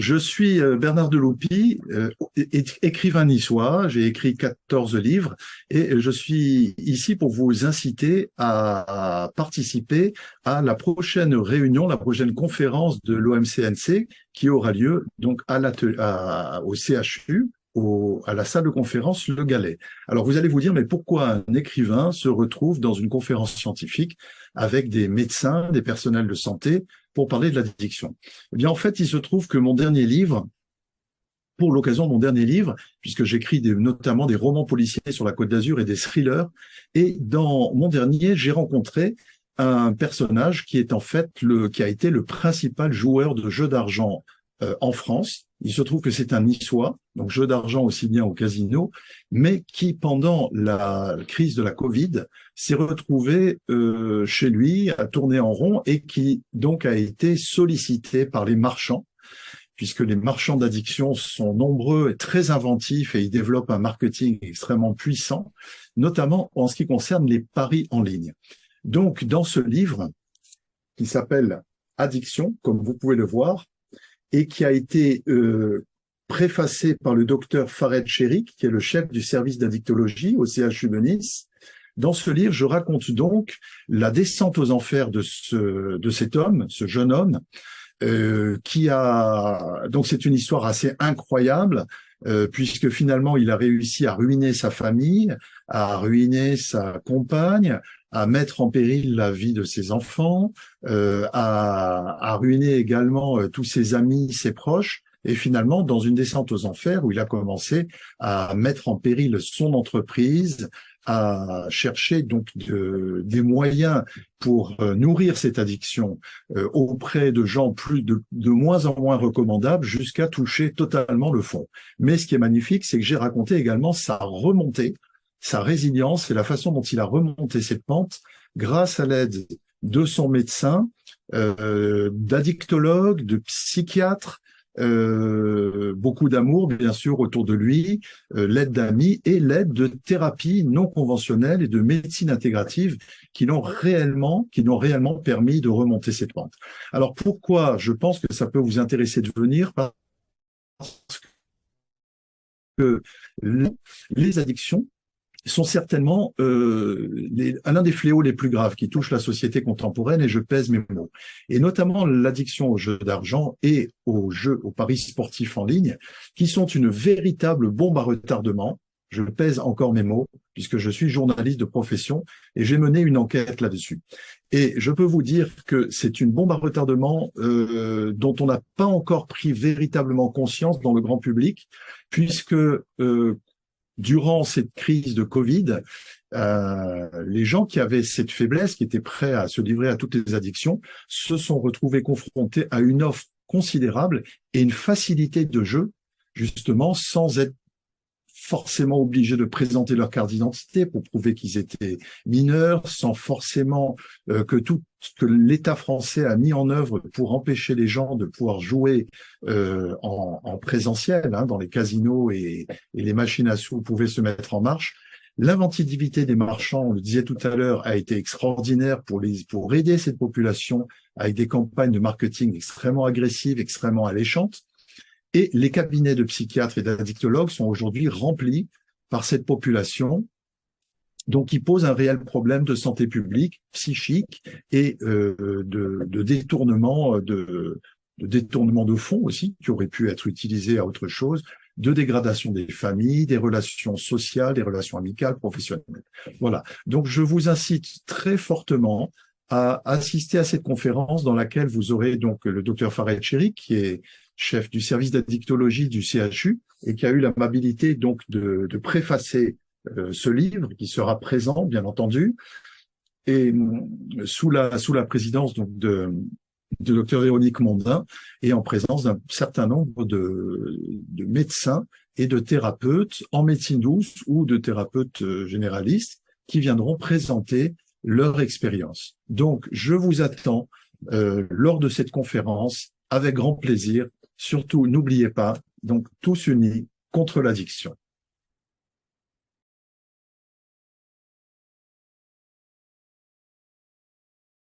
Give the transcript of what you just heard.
Je suis Bernard Deloupy, écrivain niçois. J'ai écrit 14 livres et je suis ici pour vous inciter à participer à la prochaine réunion, la prochaine conférence de l'OMCNC qui aura lieu donc au CHU, à la salle de conférence Le Gallet. Alors vous allez vous dire, mais pourquoi un écrivain se retrouve dans une conférence scientifique avec des médecins, des personnels de santé pour parler de l'addiction? Eh bien, en fait, il se trouve que mon dernier livre, pour l'occasion de mon dernier livre, puisque j'écris notamment des romans policiers sur la Côte d'Azur et des thrillers, et dans mon dernier, j'ai rencontré un personnage qui est en fait qui a été le principal joueur de jeux d'argent en France. Il se trouve que c'est un Niçois, donc jeu d'argent aussi bien au casino, mais qui, pendant la crise de la Covid, s'est retrouvé chez lui à tourner en rond et qui donc a été sollicité par les marchands, puisque les marchands d'addiction sont nombreux et très inventifs et ils développent un marketing extrêmement puissant, notamment en ce qui concerne les paris en ligne. Donc, dans ce livre, qui s'appelle Addiction, comme vous pouvez le voir, et qui a été préfacé par le docteur Farid Cherik, qui est le chef du service d'addictologie au CHU de Nice. Dans ce livre, je raconte donc la descente aux enfers de cet homme, ce jeune homme, donc c'est une histoire assez incroyable, puisque finalement il a réussi à ruiner sa famille, à ruiner sa compagne, à mettre en péril la vie de ses enfants, à ruiner également tous ses amis, ses proches, et finalement dans une descente aux enfers où il a commencé à mettre en péril son entreprise, à chercher donc des moyens pour nourrir cette addiction auprès de gens de moins en moins recommandables jusqu'à toucher totalement le fond. Mais ce qui est magnifique, c'est que j'ai raconté également sa remontée, sa résilience et la façon dont il a remonté cette pente grâce à l'aide de son médecin, d'addictologue, de psychiatre, beaucoup d'amour bien sûr autour de lui, l'aide d'amis et l'aide de thérapies non conventionnelles et de médecine intégrative qui l'ont réellement permis de remonter cette pente. Alors pourquoi je pense que ça peut vous intéresser de venir? Parce que les addictions sont certainement l'un des fléaux les plus graves qui touchent la société contemporaine, et je pèse mes mots. Et notamment l'addiction aux jeux d'argent et aux paris sportifs en ligne, qui sont une véritable bombe à retardement. Je pèse encore mes mots, puisque je suis journaliste de profession et j'ai mené une enquête là-dessus. Et je peux vous dire que c'est une bombe à retardement dont on n'a pas encore pris véritablement conscience dans le grand public, puisque durant cette crise de Covid, les gens qui avaient cette faiblesse, qui étaient prêts à se livrer à toutes les addictions, se sont retrouvés confrontés à une offre considérable et une facilité de jeu, justement, sans être forcément obligés de présenter leur carte d'identité pour prouver qu'ils étaient mineurs, sans forcément que l'État français a mis en œuvre pour empêcher les gens de pouvoir jouer en présentiel, dans les casinos et les machines à sous pouvaient se mettre en marche. L'inventivité des marchands, on le disait tout à l'heure, a été extraordinaire pour aider cette population avec des campagnes de marketing extrêmement agressives, extrêmement alléchantes. Et les cabinets de psychiatres et d'addictologues sont aujourd'hui remplis par cette population, donc qui pose un réel problème de santé publique, psychique et de détournement de fonds aussi, qui auraient pu être utilisés à autre chose, de dégradation des familles, des relations sociales, des relations amicales, professionnelles. Voilà. Donc je vous incite très fortement à assister à cette conférence dans laquelle vous aurez donc le docteur Farid Cherik, qui est chef du service d'addictologie du CHU et qui a eu l'amabilité donc de préfacer ce livre qui sera présent bien entendu, et sous la présidence donc de docteur Véronique Mondin et en présence d'un certain nombre de médecins et de thérapeutes en médecine douce ou de thérapeutes généralistes qui viendront présenter leur expérience. Donc je vous attends lors de cette conférence avec grand plaisir. Surtout, n'oubliez pas, donc tous unis contre l'addiction.